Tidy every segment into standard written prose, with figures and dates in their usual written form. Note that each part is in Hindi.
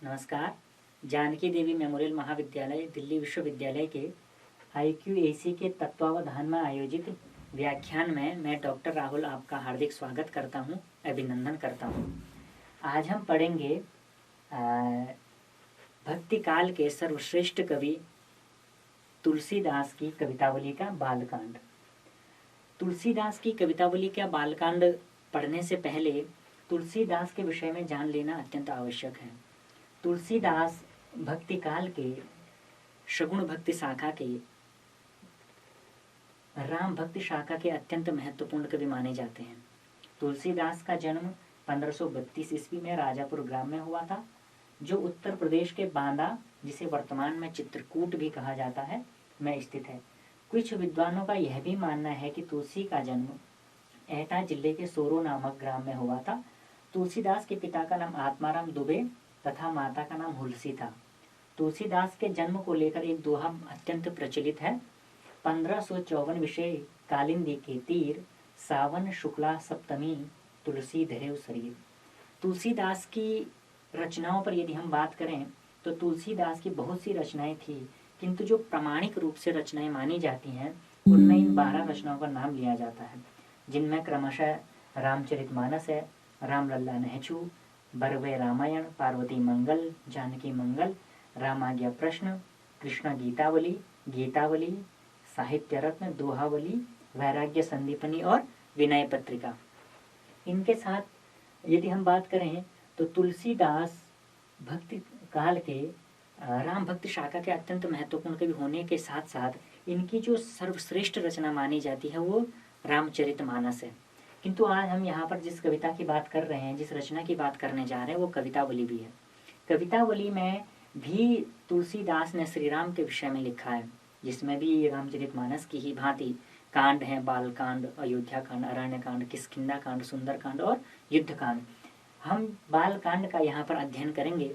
नमस्कार। जानकी देवी मेमोरियल महाविद्यालय दिल्ली विश्वविद्यालय के IQAC के तत्वावधान में आयोजित व्याख्यान में मैं डॉक्टर राहुल आपका हार्दिक स्वागत करता हूं, अभिनंदन करता हूं। आज हम पढ़ेंगे भक्ति काल के सर्वश्रेष्ठ कवि तुलसीदास की कवितावली का बालकांड। तुलसीदास की कवितावली का बालकांड पढ़ने से पहले तुलसीदास के विषय में जान लेना अत्यंत आवश्यक है। तुलसीदास भक्ति काल के सगुण भक्ति शाखा के राम भक्ति शाखा के अत्यंत महत्वपूर्ण कवि माने जाते हैं। तुलसीदास का जन्म 1532 ईस्वी में राजापुर ग्राम में हुआ था, जो उत्तर प्रदेश के बांदा, जिसे वर्तमान में चित्रकूट भी कहा जाता है, में स्थित है। कुछ विद्वानों का यह भी मानना है कि तुलसी का जन्म एटा जिले के सोरो नामक ग्राम में हुआ था। तुलसीदास के पिता का नाम आत्माराम दुबे तथा माता का नाम हुलसी था। तुलसीदास के जन्म को लेकर एक दोहा अत्यंत प्रचलित है। 1554 विषय कालिंदी के तीर, सावन शुक्ला सप्तमी तुलसी धरेव शरीर। तुलसीदास की रचनाओं पर यदि हम बात करें तो तुलसीदास की बहुत सी रचनाएं थी, किंतु जो प्रामाणिक रूप से रचनाएं मानी जाती हैं उनमें इन 12 रचनाओं का नाम लिया जाता है, जिनमें क्रमशः रामचरितमानस है, रामलल्ला नहचू, बरवे रामायण, पार्वती मंगल, जानकी मंगल, रामाज्ञा प्रश्न, कृष्ण गीतावली, गीतावली, साहित्य रत्न, दोहावली, वैराग्य संदीपनी और विनय पत्रिका। इनके साथ यदि हम बात करें तो तुलसीदास भक्ति काल के राम भक्ति शाखा के अत्यंत महत्वपूर्ण कवि होने के साथ साथ इनकी जो सर्वश्रेष्ठ रचना मानी जाती है वो रामचरितमानस है। किंतु आज हम यहाँ पर जिस कविता की बात कर रहे हैं, जिस रचना की बात करने जा रहे हैं, वो कवितावली भी है। कवितावली में भी तुलसीदास ने श्री राम के विषय में लिखा है, जिसमें भी रामचरितमानस की ही भांति कांड हैं, बाल कांड, अयोध्या कांड, अरण्य कांड, किष्किंधा कांड, सुंदर कांड और युद्ध कांड। हम बाल कांड का यहाँ पर अध्ययन करेंगे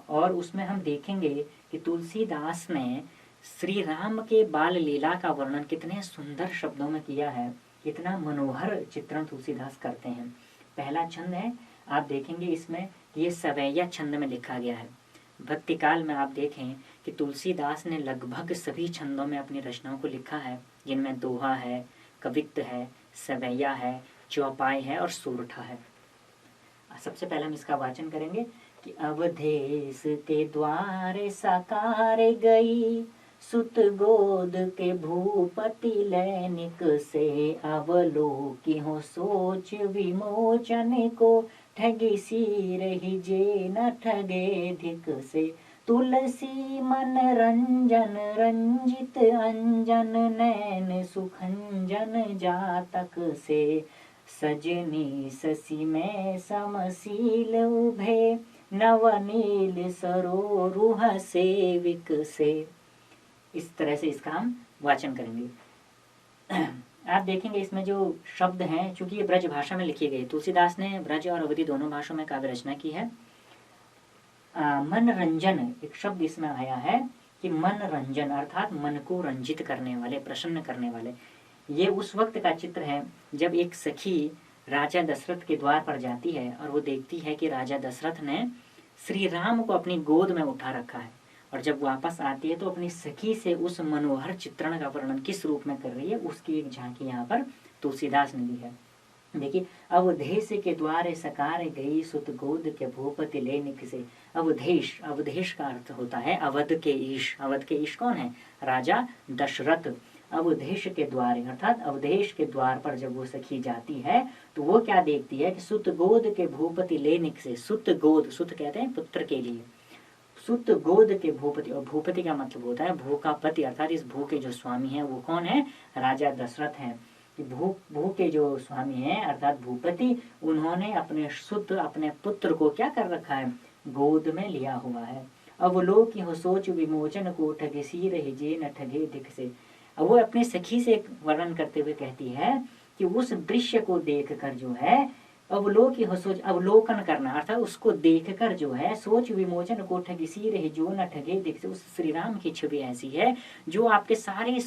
और उसमें हम देखेंगे कि तुलसीदास ने श्री राम के बाल लीला का वर्णन कितने सुंदर शब्दों में किया है, कितना मनोहर चित्रण तुलसीदास करते हैं। पहला छंद है, आप देखेंगे इसमें कि ये सवैया छंद में लिखा गया है। भक्ति काल में आप देखें कि तुलसीदास ने लगभग सभी छंदों में अपनी रचनाओं को लिखा है, जिनमें दोहा है, कवित्त है, सवैया है, चौपाई है और सोरठा है। सबसे पहले हम इसका वाचन करेंगे कि अवधेश के द्वारे साकारे गई, सुत गोद के भूपति लैनिक से, अवलोकी हो सोच विमोचन को, ठगी सी रही जे न ठगे धिक से, तुलसी मन रंजन रंजित अंजन, नैन सुखंजन जातक से, सजनी ससी में समशील उभे, नवनील सरोरुह सेविक से। इस तरह से इसका हम वाचन करेंगे। आप देखेंगे इसमें जो शब्द हैं, चूंकि ये ब्रज भाषा में लिखी गई, तुलसीदास ने ब्रज और अवधि दोनों भाषाओं में काव्य रचना की है। मन रंजन एक शब्द इसमें आया है कि मन रंजन अर्थात मन को रंजित करने वाले, प्रसन्न करने वाले। ये उस वक्त का चित्र है जब एक सखी राजा दशरथ के द्वार पर जाती है और वो देखती है कि राजा दशरथ ने श्री राम को अपनी गोद में उठा रखा है, और जब वापस आती है तो अपनी सखी से उस मनोहर चित्रण का वर्णन किस रूप में कर रही है, उसकी एक झांकी यहाँ पर तुलसीदास ने दी है। देखिए, अवधेश के द्वारे सकार गई, सुत गोद के भूपति लेनिक से। अवधेश, अवधेश का अर्थ होता है अवध के ईश। अवध के ईश कौन है? राजा दशरथ। अवधेश के द्वारे अर्थात अवधेश के द्वार पर जब वो सखी जाती है तो वो क्या देखती है कि सुत गोद के भूपति लेनिक से। सुत गोद, सुत कहते हैं पुत्र के लिए, सुत गोद के भूपति, और भूपति का मतलब होता है भू का पति, अर्थात इस भू के जो स्वामी हैं वो कौन है? राजा दशरथ हैं। भू के जो स्वामी हैं अर्थात भूपति, उन्होंने अपने सुत, अपने पुत्र को क्या कर रखा है? गोद में लिया हुआ है। अवलोकी हो सोच विमोचन को, ठगे सी रही जे न ठगे धिक से। वो अपनी सखी से वर्णन करते हुए कहती है कि उस दृश्य को देखकर जो है, अवलोकी हो सोच, अवलोकन करना अर्थात उसको देखकर जो है, सोच विमोचन को, ठगी सी रही जो न ठगे धिक से। उस श्री राम की छवि ऐसी है जो आपके सारे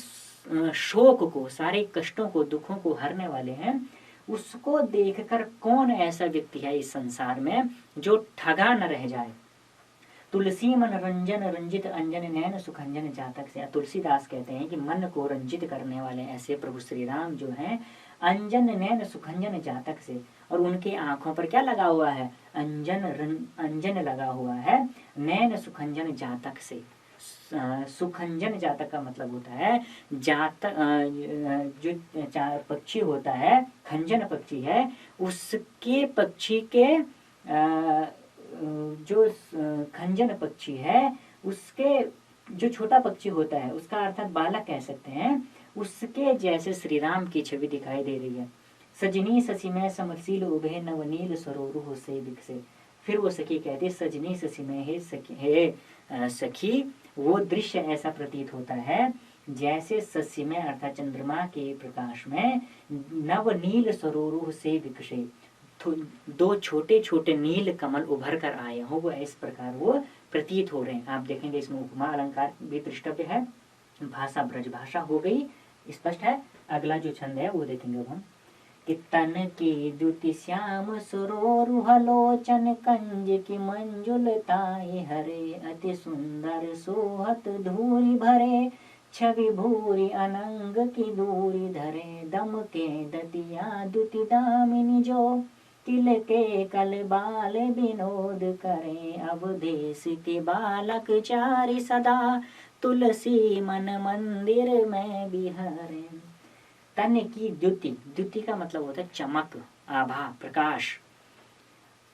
शोक को, सारे कष्टों को, दुखों को हरने वाले हैं। उसको देखकर कौन ऐसा व्यक्ति है इस संसार में जो ठगा न रह जाए, तुलसी मन रंजन रंजित अंजन नैन सुखंजन जातक से। तुलसीदास कहते हैं कि मन को रंजित करने वाले ऐसे प्रभु श्री राम जो हैं अंजन नैन सुखंजन जातक से। और उनके आंखों पर क्या लगा हुआ है? अंजन लगा हुआ है नैन सुखंजन जातक से। सुखंजन जातक का मतलब होता है जातक, जो पक्षी होता है, खंजन पक्षी है, उसके पक्षी के जो खंजन पक्षी है उसके जो छोटा पक्षी होता है उसका अर्थात बालक कह सकते हैं, उसके जैसे श्री राम की छवि दिखाई दे रही है। सजनी ससीमय समशील उभे नवनील सरोरुह से विकसे। फिर वो सखी कहती है सजनी ससीमय है सखी, हे सखी वो दृश्य ऐसा प्रतीत होता है जैसे ससीमय अर्थात चंद्रमा के प्रकाश में नवनील सरोरुह से विकसे, दो छोटे छोटे नील कमल उभर कर आए हो, वो इस प्रकार वो प्रतीत हो रहे हैं। आप देखेंगे इसमें उपमा अलंकार भी दृष्टव्य है, भाषा ब्रज भाषा हो गई, स्पष्ट है। अगला जो छंद है वो देखेंगे अब हम कि तन की द्युति श्याम सुरोरुह लोचन कंज की मंजुलताए हरे अति सुंदर सोहत धूरी भरे छवि भूरी अनंग की दूरी धरे दम के दतिया द्युति दामिनी जो तिल के कल बाल विनोद करे अवधेश के बालक चारि सदा तुलसी मन मंदिर में बिहरे। तन की द्युति, द्युति का मतलब होता है चमक, आभा, प्रकाश।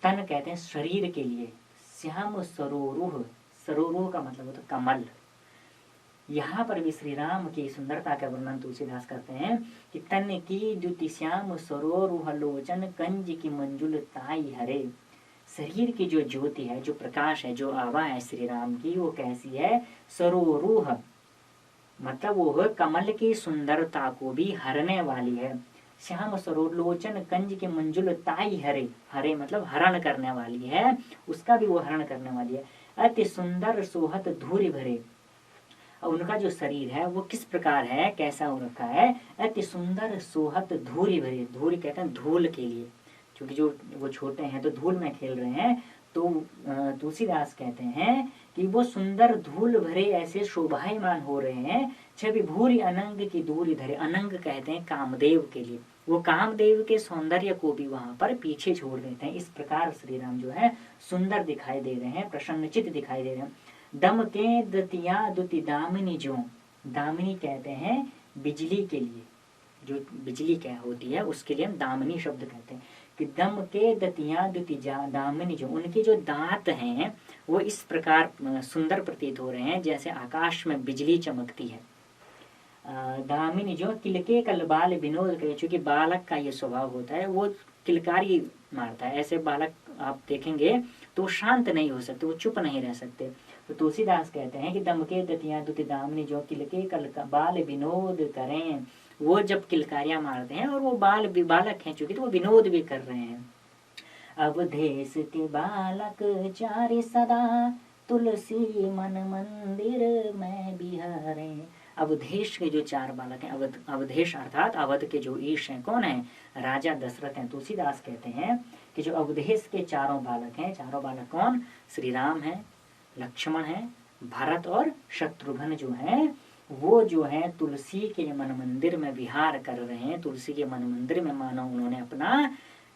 तन कहते हैं शरीर के लिए। श्याम सरोरुह, सरोरुह का मतलब होता है कमल। यहाँ पर भी श्री राम की सुंदरता का वर्णन तुलसीदास करते हैं कि तन की द्युति श्याम सरोरुह लोचन कंज की मंजुल ताई हरे। शरीर की जो ज्योति है, जो प्रकाश है, जो आभा है श्री राम की, वो कैसी है? सरोरुह मतलब वो कमल की सुंदरता को भी हरने वाली है। श्याम सरोर लोचन कंज के मंजुल ताई हरे, हरे मतलब हरण करने वाली है, उसका भी वो हरण करने वाली है। अति सुंदर सोहत धूरी भरे। और उनका जो शरीर है वो किस प्रकार है, कैसा हो रखा है? अति सुंदर सोहत धूरी भरे। धूरी कहते हैं धूल के लिए, क्योंकि जो वो छोटे हैं तो धूल में खेल रहे हैं, तो तुलसीदास कहते हैं कि वो सुंदर धूल भरे ऐसे शोभायमान हो रहे हैं। छवि भूरी अनंग की दूरी धरे। अनंग कहते हैं कामदेव के लिए, वो कामदेव के सौंदर्य को भी वहां पर पीछे छोड़ देते हैं। इस प्रकार श्री राम जो है सुंदर दिखाई दे रहे हैं, प्रसन्नचित दिखाई दे रहे हैं। दम के दतिया दुति दामिनी जो, दामिनी कहते हैं बिजली के लिए, जो बिजली क्या होती है उसके लिए हम दामिनी शब्द कहते हैं। कि दम के दतिया दुति दामिनी जो, उनके जो दांत हैं वो इस प्रकार सुंदर प्रतीत हो रहे हैं जैसे आकाश में बिजली चमकती है। दामिनी जो किलके कल बाल विनोद करे, चूंकि बालक का ये स्वभाव होता है वो किलकारी मारता है। ऐसे बालक आप देखेंगे तो शांत नहीं हो सकते, वो चुप नहीं रह सकते। तो तुलसीदास कहते हैं कि दम के दतिया दुति दामिनी जो किलके कल बाल विनोद करें, वो जब किलकारियां मारते हैं और वो बालक हैं चूंकि, तो वो विनोद भी कर रहे हैं। अवधेश के बालक चारि सदा तुलसी मन मंदिर में बिहारे। अवधेश के जो चार बालक हैं, अवधेश अर्थात अवध के जो ईश हैं, कौन है? राजा दशरथ हैं। तुलसीदास कहते हैं कि जो अवधेश के चारों बालक हैं, चारों बालक कौन? श्री राम है, लक्ष्मण है, भरत और शत्रुघ्न जो है, वो जो है तुलसी के मन मंदिर में विहार कर रहे हैं। तुलसी के मन मंदिर में मानो उन्होंने अपना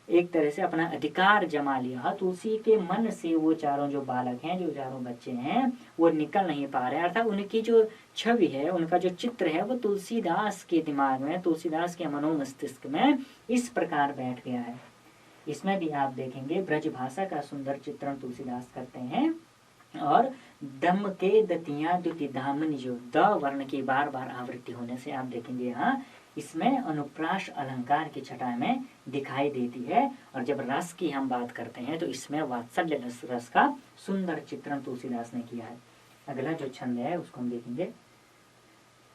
एक तरह से अपना अधिकार जमा लिया। तुलसी के मन से वो चारों जो बालक हैं, जो चारों बच्चे हैं, वो निकल नहीं पा रहे, अर्थात उनकी जो छवि है, उनका जो चित्र है, वो तुलसीदास के दिमाग में, तुलसीदास के मनोमस्तिष्क में इस प्रकार बैठ गया है। इसमें भी आप देखेंगे ब्रज भाषा का सुंदर चित्रण तुलसीदास करते हैं। और दम के दतिया द्युति दामिनी जो, द वर्ण की बार बार आवृत्ति होने से आप देखेंगे यहाँ इसमें अनुप्रास अलंकार की छटा में दिखाई देती है। और जब रस की हम बात करते हैं तो इसमें वात्सल्य रस का सुंदर चित्रण तुलसीदास ने किया है। अगला जो छंद है उसको हम देखेंगे।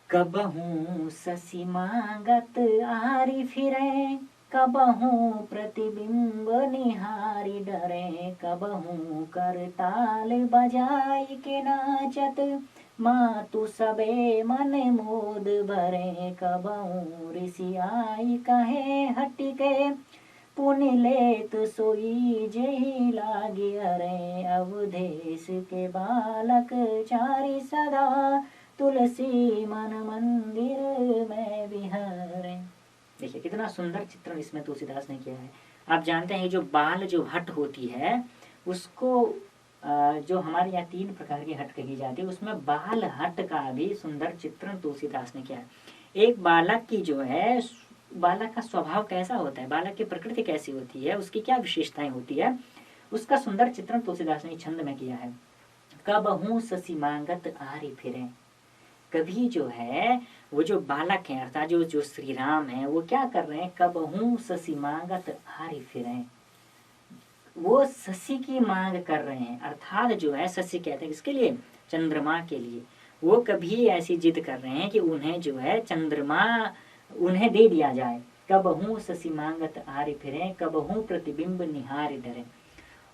कबहू ससी मांगत आरी फिरे, कबहू प्रतिबिंब निहारी डरे, कबहू करताल बजाई के नाचत मातु सबे मन मोद भरे, कबहू ऋषि आई कहे हटिके पुनि लेत सोई जेहि लागी अरे, अवधेश के बालक चारि सदा, तुलसी मन मंदिर में विहरे। देखिए कितना सुंदर चित्रण इसमें तुलसीदास ने किया है। आप जानते हैं जो बाल जो हट होती है उसको जो हमारे यहाँ 3 प्रकार की हट कही जाती है, उसमें बाल हट का भी सुंदर चित्रण तुलसीदास ने किया है। एक बालक की जो है, बालक का स्वभाव कैसा होता है, बालक की प्रकृति कैसी होती है, उसकी क्या विशेषताएं होती है, उसका सुंदर चित्रण तुलसीदास ने छंद में किया है। कबहू ससी मांगत आरी फिरे। कभी जो है वो जो बालक है अर्थात जो श्री राम है वो क्या कर रहे हैं, कबहू ससी मांगत आरी फिरे, वो शशि की मांग कर रहे हैं। अर्थात जो है शशि कहते हैं किसके लिए, चंद्रमा के लिए। वो कभी ऐसी जिद कर रहे हैं कि उन्हें जो है चंद्रमा उन्हें दे दिया जाए। कबहू शशि मांगत आरि फिरे, कबहू प्रतिबिंब निहार धरे।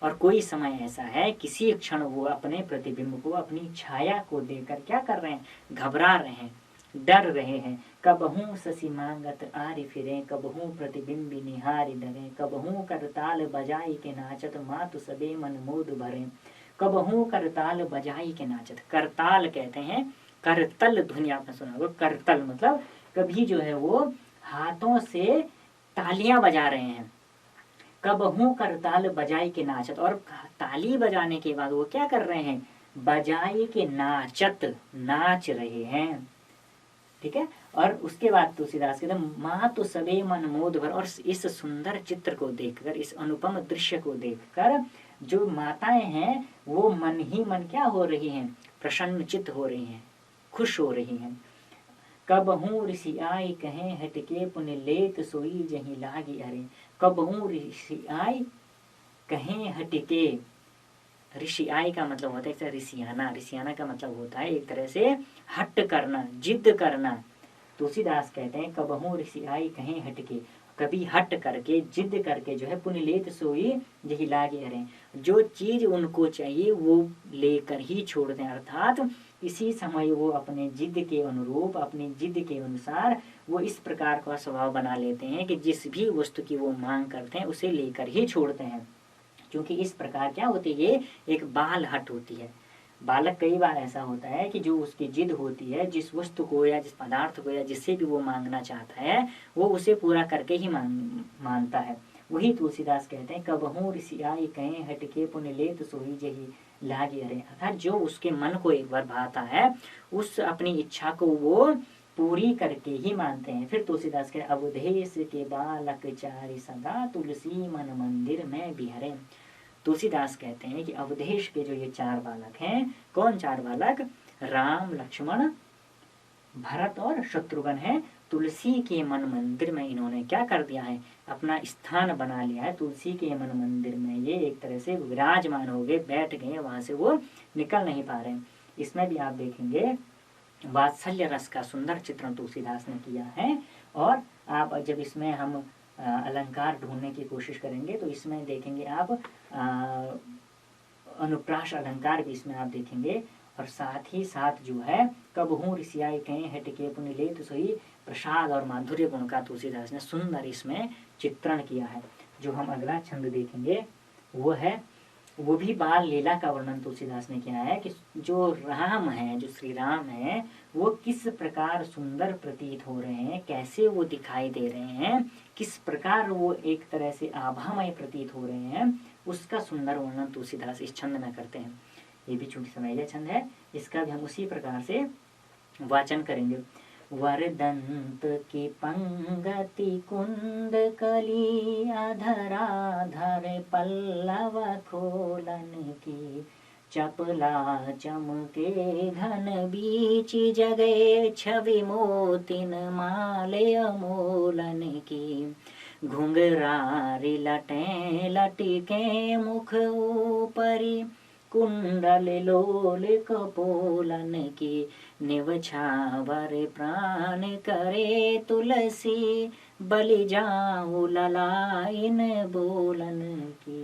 और कोई समय ऐसा है किसी क्षण वो अपने प्रतिबिंब को, अपनी छाया को देकर क्या कर रहे हैं, घबरा रहे हैं, डर रहे हैं। कबहू शशि मांगत आरि फिरे, कबहू प्रतिबिंबी निहारी डरे, कबहू करताल बजाई के नाचत मातु सबे मन मोद भरे। कबहू करताल बजाई के नाचत, करताल कहते हैं करतल ध्वनि, आपने सुना होगा। करतल मतलब कभी जो है वो हाथों से तालियां बजा रहे हैं। कबहू करताल बजाई के नाचत, और ताली बजाने के बाद वो क्या कर रहे हैं, बजाई के नाचत, नाच रहे हैं। ठीक है। और उसके बाद तुलसीदास कहते हैं माँ तो सबे मन मोद भर। और इस सुंदर चित्र को देखकर, इस अनुपम दृश्य को देखकर जो माताएं हैं वो मन ही मन क्या हो रही हैं, प्रसन्न चित्त हो रही हैं, खुश हो रही हैं। कबहू ऋषि आई कहे हटके पुण्य लेत सोई जही लागी अरे। कबहू ऋषि आई कहे हटके, ऋषि आई का मतलब होता है ऋषियाना, ऋषियाना का मतलब होता है एक तरह से हट करना, जिद करना। तुलसीदास कहते हैं कबहू ऋषि आई कहीं हटके, कभी हट करके जिद करके जो है पुण्य लेत सोई यही लागे अरे, जो चीज उनको चाहिए वो लेकर ही छोड़ते हैं। अर्थात इसी समय वो अपने जिद के अनुरूप, अपनी जिद के अनुसार वो इस प्रकार का स्वभाव बना लेते हैं कि जिस भी वस्तु की वो मांग करते हैं उसे लेकर ही छोड़ते हैं। क्योंकि इस प्रकार क्या होती है, ये एक बाल हट होती है। बालक कई बार ऐसा होता है कि जो उसकी जिद होती है, जिस वस्तु को या जिस पदार्थ को या जिससे भी वो मांगना चाहता है वो उसे पूरा करके ही मानता है। वही तुलसीदास कहते हैं कबहू ऋषि आई कहें हटके पुण्य लेत सोई जही लागे अरे। अर्थात जो उसके मन को एक बार भाता है उस अपनी इच्छा को वो पूरी करके ही मानते हैं। फिर तुलसीदास के अवधेश के बालक चारि सदा, तुलसी मन मंदिर में बिहरे। तुलसीदास कहते हैं कि अवधेश के जो ये 4 बालक हैं, कौन 4 बालक, राम लक्ष्मण भरत और शत्रुघ्न हैं, तुलसी के मन मंदिर में इन्होंने क्या कर दिया है, अपना स्थान बना लिया है। तुलसी के मन मंदिर में ये एक तरह से विराजमान हो गए, बैठ गए, वहां से वो निकल नहीं पा रहे। इसमें भी आप देखेंगे वात्सल्य रस का सुंदर चित्रण तुलसीदास ने किया है। और आप जब इसमें हम अलंकार ढूंढने की कोशिश करेंगे तो इसमें देखेंगे आप अनुप्रास अलंकार भी इसमें आप देखेंगे। और साथ ही साथ जो है कबहू ऋषियाई कहें हटके पुण्य लेत सोई, प्रसाद और माधुर्य गुण का तुलसीदास ने सुंदर इसमें चित्रण किया है। जो हम अगला छंद देखेंगे वो भी बाल लीला का वर्णन तुलसीदास ने किया है कि जो राम है, जो श्री राम है, वो किस प्रकार सुंदर प्रतीत हो रहे हैं, कैसे वो दिखाई दे रहे हैं, किस प्रकार वो एक तरह से आभामय प्रतीत हो रहे हैं, उसका सुंदर वर्णन तुलसीदास इस छंद में करते हैं। ये भी चूंकि समैया छंद है, इसका भी हम उसी प्रकार से वाचन करेंगे। वरदंत की पंगति कुंद कली, अधराधर पल्लव खोलन की, चपला चमके घन बीच जगे, छवि मोतिन माले अमोलन की, घुंघरारी लटें लटिके मुख ऊपरी, कुंडल लोल कपोलन की, निवछावर प्राण करे तुलसी, बलि जाऊं ललाइन बोलन की।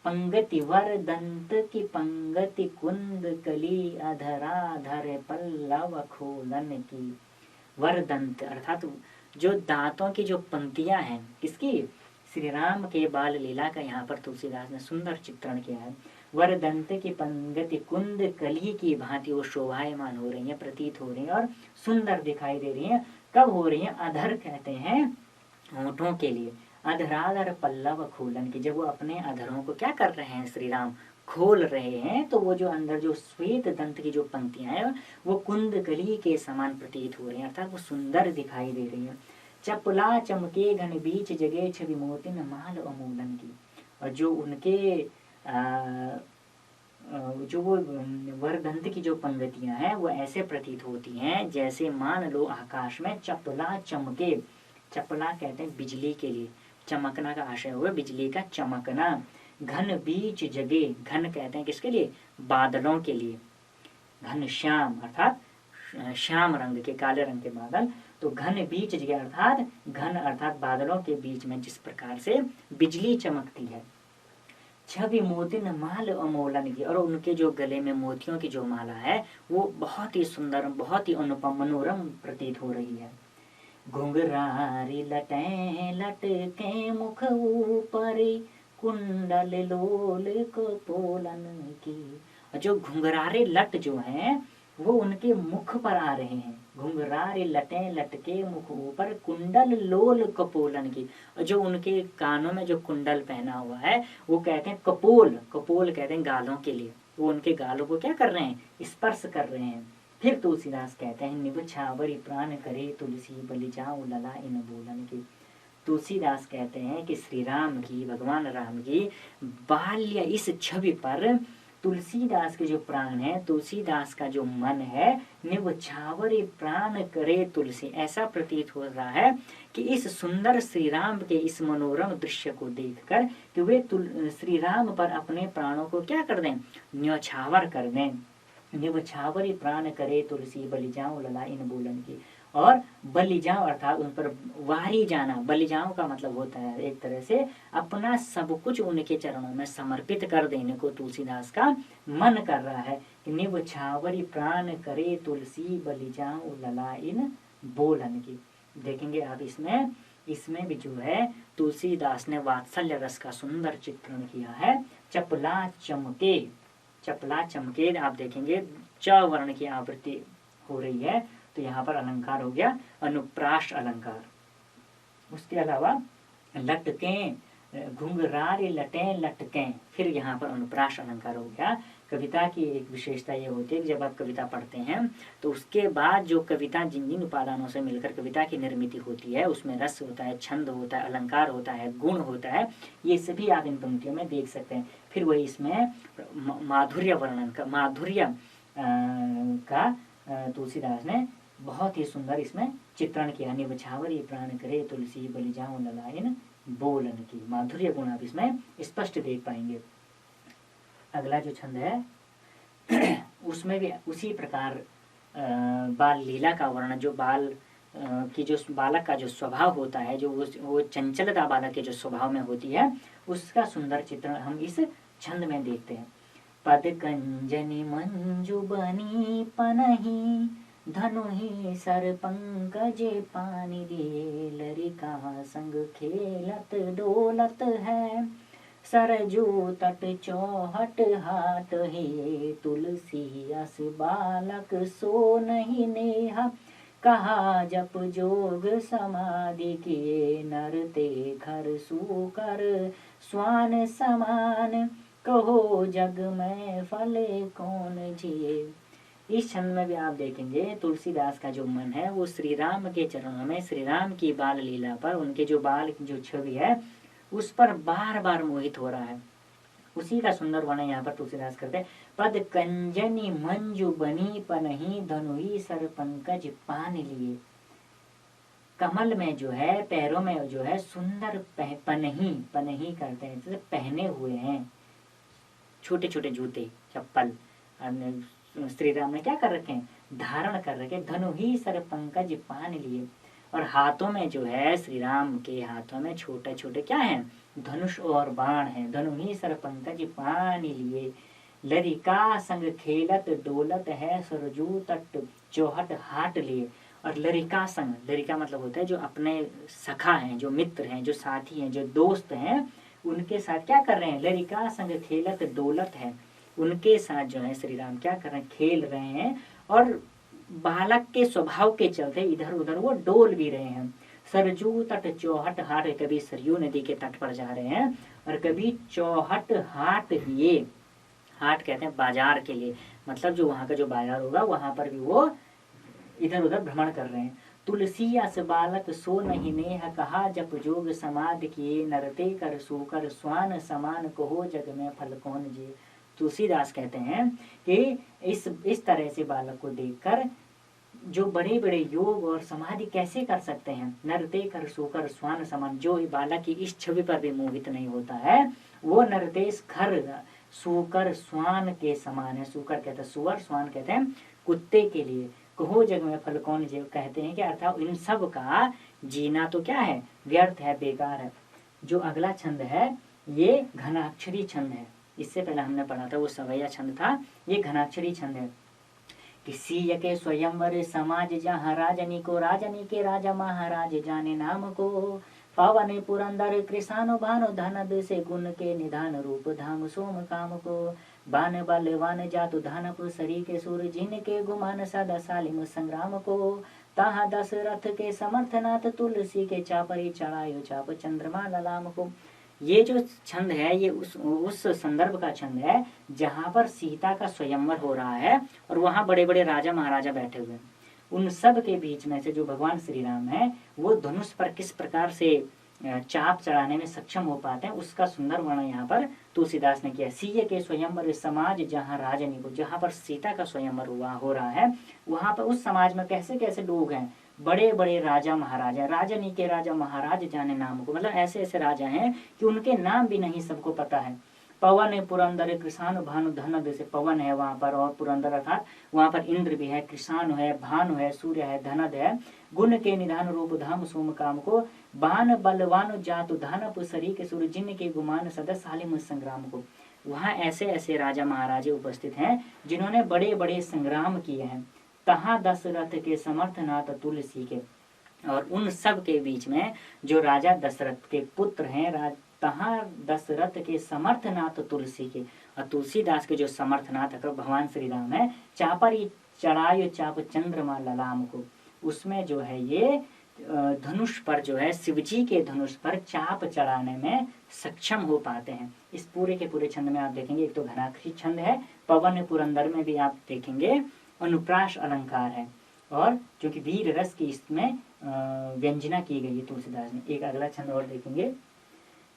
पंगति वर दंत की पंगति कुंद कली, अधराधर पल्लव खोलन की। वर दंत अर्थात जो दांतों की जो पंक्तियां हैं, किसकी, श्री राम के बाल लीला का यहाँ पर तुलसीदास ने सुंदर चित्रण किया है। वरदंत की पंगति कुंद कली की भांति वो शोभायमान हो रही है, प्रतीत हो रही है और सुंदर दिखाई दे रही है। कब हो रही है? अधर कहते हैं होठों के लिए, अधराधर पल्लव खोलन की, जब वो अपने अधरों को क्या कर रहे हैं श्री राम, खोल रहे हैं, तो वो जो अंदर जो श्वेत दंत की जो पंक्तियां हैं वो कुंद कली के समान प्रतीत हो रही हैं, अर्थात वो सुंदर दिखाई दे रही है। चपला चमके घन बीच जगे छवि मोतिन माल अमूलन की, और जो उनके जो वो वरदंत की जो पंक्तियां हैं वो ऐसे प्रतीत होती हैं जैसे मान लो आकाश में चपला चमके, चपला कहते हैं बिजली के लिए, चमकना का आशय हुआ बिजली का चमकना, घन बीच जगे, घन कहते हैं किसके लिए? बादलों के लिए, घन श्याम अर्थात श्याम रंग के, काले रंग के बादल, तो घन बीच जगे अर्थात घन अर्थात बादलों के बीच में जिस प्रकार से बिजली चमकती है। छवि मोतिन माल अमोलन की, और उनके जो गले में मोतियों की जो माला है वो बहुत ही सुंदर, बहुत ही अनुपम मनोरम प्रतीत हो रही है। घुंघरारी लटें लटके मुख ऊपर कुंडल लोल कपोलन की, जो घुंघरारे लट जो हैं वो उनके मुख पर आ रहे हैं, घुंघरारे लटें लटके मुख ऊपर कुंडल लोल कपोलन की, जो उनके कानों में जो कुंडल पहना हुआ है वो कहते हैं कपोल, कपोल कहते हैं गालों के लिए, वो उनके गालों को क्या कर रहे हैं? स्पर्श कर रहे हैं। फिर तुलसीदास कहते हैं निभ छावरी प्राण करे तुलसी बलि जाऊं लला इन बोलन की। तुलसीदास कहते हैं कि श्री राम की, भगवान राम की बाल्य इस छवि पर तुलसीदास के जो प्राण है, तुलसीदास का जो मन है, निभ छावरी प्राण करे तुलसी, ऐसा प्रतीत हो रहा है कि इस सुंदर श्री राम के इस मनोरम दृश्य को देखकर कि वे श्री राम पर अपने प्राणों को क्या कर दें? न्यौछावर कर दें। निभ छावरी प्राण करे तुलसी बलि जाऊं लला इन बोलन की, और बलि जाऊं अर्थात उन पर वारी जाना, बलि जाऊं का मतलब होता है एक तरह से अपना सब कुछ उनके चरणों में समर्पित कर देने को तुलसीदास का मन कर रहा है। निभ छावरी प्राण करे तुलसी बलि जाऊं लला इन बोलन की। देखेंगे आप इसमें भी जो है तुलसीदास ने वात्सल्य रस का सुंदर चित्रण किया है। चपला चमके, चपला चमके आप देखेंगे च वर्ण की आवृत्ति हो रही है, तो यहाँ पर अलंकार हो गया अनुप्रास अलंकार। उसके अलावा लटकें, घुंघरारे लटें लटकें, फिर यहाँ पर अनुप्रास अलंकार हो गया। कविता की एक विशेषता ये होती है कि जब आप कविता पढ़ते हैं तो उसके बाद जो कविता जिन जिन उपादानों से मिलकर कविता की निर्मिति होती है, उसमें रस होता है, छंद होता है, अलंकार होता है, गुण होता है, ये सभी आप इन पंक्तियों में देख सकते हैं। फिर वही इसमें माधुर्य वर्णन का, माधुर्य का तुलसीदास ने बहुत ही सुंदर इसमें चित्रण किया। निभ छावरी प्राण करे तुलसी बलि जाऊं लला इन बोलन की, माधुर्य गुण आप इसमें स्पष्ट देख पाएंगे। अगला जो छंद है उसमें भी उसी प्रकार बाल लीला का वर्णन, जो बाल की जो बालक का जो स्वभाव होता है, जो वो चंचलता बालक के जो स्वभाव में होती है, उसका सुंदर चित्रण हम इस छंद में देखते हैं। पद कंजनी मंजू बनी पनही धनुहि सर पंकज पानी दे, लरिका संग खेलत डोलत है, सरजू तट चौहट हाट हे, तुलसी अस बालक सो नहीं नेहा, कहा जप जोग समाधि किए, नरते घर सूकर स्वान समान, कहो जग में फले कौन जिए। इस छंद में भी आप देखेंगे तुलसीदास का जो मन है वो श्री राम के चरणों में, श्री राम की बाल लीला पर, उनके जो बाल की जो छवि है उस पर बार बार मोहित हो रहा है। उसी का सुंदर वर्णन यहाँ पर तुलसीदास करते हैं। पद कंजनी मंजू बनी पनही, धनुही सर पंकज पान लिए। कमल में जो है, पैरों में जो है सुंदर पनही, पनही करते हैं, जैसे पहने हुए हैं छोटे छोटे जूते चप्पल श्री राम ने क्या कर रखे हैं? धारण कर रखे। धनु ही सर पंकज पान लिए, और हाथों में जो है श्री राम के हाथों में छोटे छोटे क्या हैं? धनुष और बाण है। धनु ही सर पंकज पान लिए, लरिका संग खेलत डोलत है, सरजू तट चौहट हाट लिए। और लरिका संग, लरिका मतलब होता है जो अपने सखा हैं, जो मित्र हैं, जो साथी हैं, जो दोस्त हैं, उनके साथ क्या कर रहे हैं, लरिका संग खेलत डोलत है, उनके साथ जो है श्री राम क्या कर रहे हैं, खेल रहे हैं और बालक के स्वभाव के चलते इधर उधर वो डोल भी रहे हैं। सरजू तट चौहट हाट, कभी सरयू नदी के तट पर जा रहे हैं और कभी चौहट हाट, ये हाट कहते हैं बाजार के लिए, मतलब जो वहाँ का जो बाजार होगा वहां पर भी वो इधर उधर भ्रमण कर रहे हैं। तुलसी अस बालक सो नहीं नेह, कहा जप जोग समाधि किए, नरते कर सूकर स्वान समान, कहो जग में फल कौन जिए। तुलसीदास कहते हैं कि इस तरह से बालक को देखकर जो बड़े बड़े योग और समाधि कैसे कर सकते हैं, नरते कर सोकर स्वान समान, जो बालक की इस छवि पर भी मोहित नहीं होता है, वो नरतेश खर सूकर स्वान के समान है। सूकर कहते हैं सुअर, स्वान कहते हैं कुत्ते के लिए। कहो जग में फल कौन जीव, कहते हैं कि अर्थात इन सब का जीना तो क्या है, व्यर्थ है, बेकार है। जो अगला छंद है ये घनाक्षरी छंद है, इससे पहले हमने पढ़ा था वो सवैया छंद था, ये घनाक्षरी छंद है। किसी के स्वयंवर समाज जहाँ राजनी को राजनी के राजा महाराज जाने नाम को, पावन पुरंदर कृषानु भानु धनद से गुण के निधान रूप धाम सोम काम को, बान बलवान जातु धनप सरी के सुर जिनके गुमान सदा सालिम संग्राम को, ताहा दशरथ के समर्थनाथ तुलसी के चापरी चढ़ायो चाप चंद्रमा ललाम को। ये जो छंद है ये उस संदर्भ का छंद है जहाँ पर सीता का स्वयंवर हो रहा है और वहाँ बड़े बड़े राजा महाराजा बैठे हुए हैं। उन सब के बीच में से जो भगवान श्री राम है वो धनुष पर किस प्रकार से चाप चढ़ाने में सक्षम हो पाते हैं उसका सुंदर वर्णन यहाँ पर तुलसीदास ने किया। सीय के स्वयंवर समाज जहाँ राजनी को, जहाँ पर सीता का स्वयंवर हुआ हो रहा है वहाँ पर उस समाज में कैसे कैसे लोग हैं, बड़े बड़े राजा महाराजा, राजनी के राजा महाराज जाने नाम को, मतलब ऐसे ऐसे राजा हैं कि उनके नाम भी नहीं सबको पता है। पवन पुरंदर कृषानु भानु धनद से, पवन है वहां पर और पुरंदर अर्थात वहां पर इंद्र भी है, कृषानु है, भानु है, सूर्य है, धनद है, गुण के निधान रूप धाम सोम काम को, बान बलवानु जातु धानप सरी के सुर जिन के गुमान सदा सालिम संग्राम को। वहाँ ऐसे ऐसे राजा महाराजे उपस्थित हैं जिन्होंने बड़े बड़े संग्राम किए हैं। तहाँ दशरथ के समर्थनाथ तुलसी के, और उन सब के बीच में जो राजा दशरथ के पुत्र हैं, तहाँ दशरथ के समर्थनाथ तुलसी के, और तुलसीदास के जो समर्थनाथ भगवान श्री राम है, चापर चढ़ायो चाप चंद्रमा ललाम को, उसमें जो है ये धनुष पर जो है शिवजी के धनुष पर चाप चढ़ाने में सक्षम हो पाते हैं। इस पूरे के पूरे छंद में आप देखेंगे एक तो घनाक्षरी छंद है, पवन पुरंदर में भी आप देखेंगे अनुप्रास अलंकार है, और जो कि वीर रस की इसमें व्यंजना की गई है तुलसीदास ने। एक अगला छंद और देखेंगे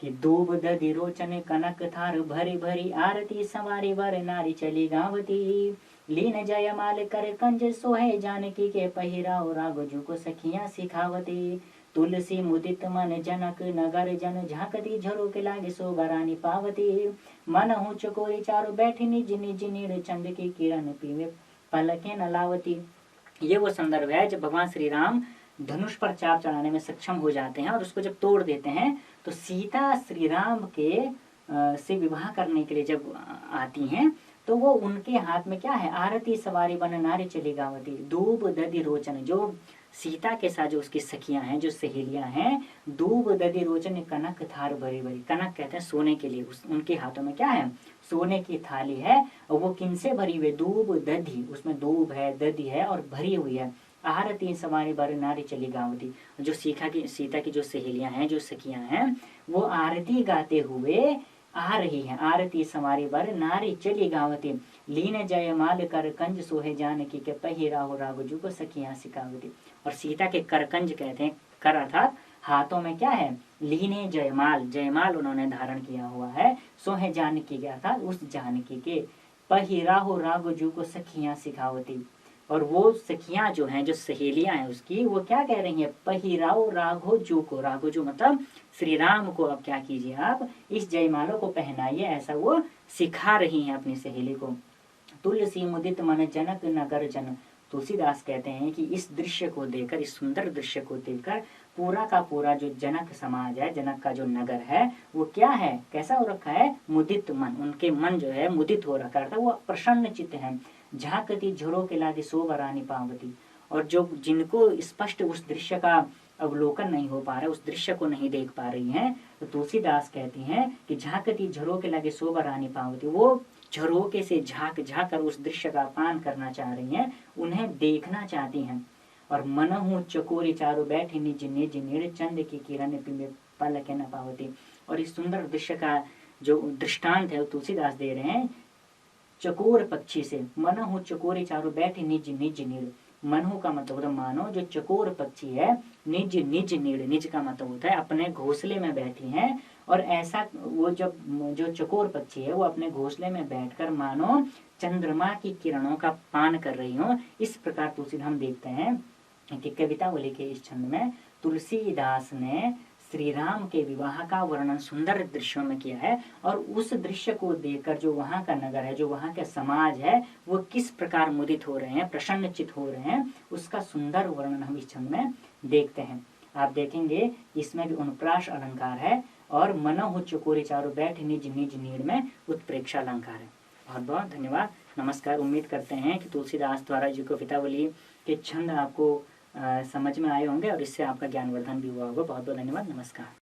कि दूब दधि रोचन कनक थार भरी भरी आरती सवारी वर नारी चली गावती, लीन जयमाल कर कंज सोहे जानकी के पहिराओ राघोजू को सखियां सिखावती, तुलसी मुदित मन जनक नगर जन झांकती झरो के लागे सोबरानी पावती, मन हूँ चकोरी चारो बैठी निज निज नीड़ चंद की किरण पीवे पलके न लावती। ये वो संदर्भ है जब भगवान श्री राम धनुष पर चाप चढ़ाने में सक्षम हो जाते हैं और उसको जब तोड़ देते हैं तो सीता श्री राम के से विवाह करने के लिए जब आती हैं तो वो उनके हाथ में क्या है, आरती सवारी बन नारी चली गावती, दूब दधि रोचन, जो सीता के साथ जो उसकी सखियां हैं, जो सहेलियां हैं, दूब दधि रोचन कनक थार भरी भरी, कनक कहते हैं सोने के लिए, उनके हाथों में क्या है, सोने की थाली है, और वो किनसे भरी हुई, दूब दधि, उसमें दूब है, दधि है और भरी हुई है, आरती सवारी बर नारी चली गावती, जो सीता की जो सहेलियां हैं, जो सखियां हैं, वो आरती गाते हुए आ रही है, आरती सवारी बर नारी चली गावती, लीन जयमाल कर कंज सोहे जानकी के पहिराहो राघोजू को सखियां सिखावती। और सीता के करकंज कहते हैं, कर अर्थात हाथों में क्या है, लीने जयमाल, जयमाल उन्होंने धारण किया हुआ है, सोहे जानकी के अर्थात उस जानकी के, पहिराहो राघोजू को सखियां सिखावती, और वो सखियां जो हैं, जो सहेलियां हैं उसकी, वो क्या कह रही हैं, पहिराओ राघोजू को, राघोजू मतलब श्री राम को अब क्या कीजिए आप इस जयमालों को पहनाइए, ऐसा वो सिखा रही हैं अपनी सहेली को। तुलसी मुदित मन जनक नगर जन, तुलसीदास कहते हैं कि इस दृश्य को देखकर, इस सुंदर दृश्य को देखकर पूरा का पूरा जो जनक समाज है, जनक का जो नगर है, वो क्या है, कैसा हो रखा है, मुदित मन, उनके मन जो है मुदित हो रखा है, वो प्रसन्न चित्त है, झांकती झुरो के लागे सोबरानी पावती, और जो जिनको स्पष्ट उस दृश्य का अवलोकन नहीं हो पा रहा है, उस दृश्य को नहीं देख पा रही हैं, तो तुलसीदास कहती हैं कि झांकती झरोके लगे शोभा रानी पावती। वो झरोके से झांक झांक कर उस दृश्य का पान करना चाह रही हैं, उन्हें देखना चाहती हैं। और मनहु चकोरी चारों बैठी निज निज नीड़ चंद की किरण पिमे पलक न पावती। और इस सुंदर दृश्य का जो दृष्टांत है वो तुलसीदास दे रहे हैं चकोर पक्षी से। मनहु चकोरी चारों बैठी निज निज नीड़, मनहु का मतलब होता है मानो, जो चकोर पक्षी है निज निज नीड़, निज का मतलब होता है अपने घोंसले में बैठी हैं। और ऐसा वो जब जो चकोर पक्षी है वो अपने घोंसले में बैठकर मानो चंद्रमा की किरणों का पान कर रही हो, इस प्रकार तुलसी हम देखते हैं कि कवितावली के इस छंद में तुलसीदास ने श्री राम के विवाह का वर्णन सुंदर दृश्यों में किया है। और उस दृश्य को देखकर जो वहाँ का नगर है, जो वहाँ का समाज है, वो किस प्रकार मुदित हो रहे हैं, प्रसन्नचित हो रहे हैं, उसका सुंदर वर्णन हम इस छंद में देखते हैं। आप देखेंगे इसमें भी अनुप्रास अलंकार है और मनहु चकोरी चारों बैठ निज निज नीड़ में उत्प्रेक्षा अलंकार है। बहुत बहुत धन्यवाद, नमस्कार। उम्मीद करते हैं कि तुलसीदास द्वारा जो कवितावली के छंद आपको समझ में आए होंगे और इससे आपका ज्ञानवर्धन भी हुआ होगा। बहुत बहुत धन्यवाद, नमस्कार।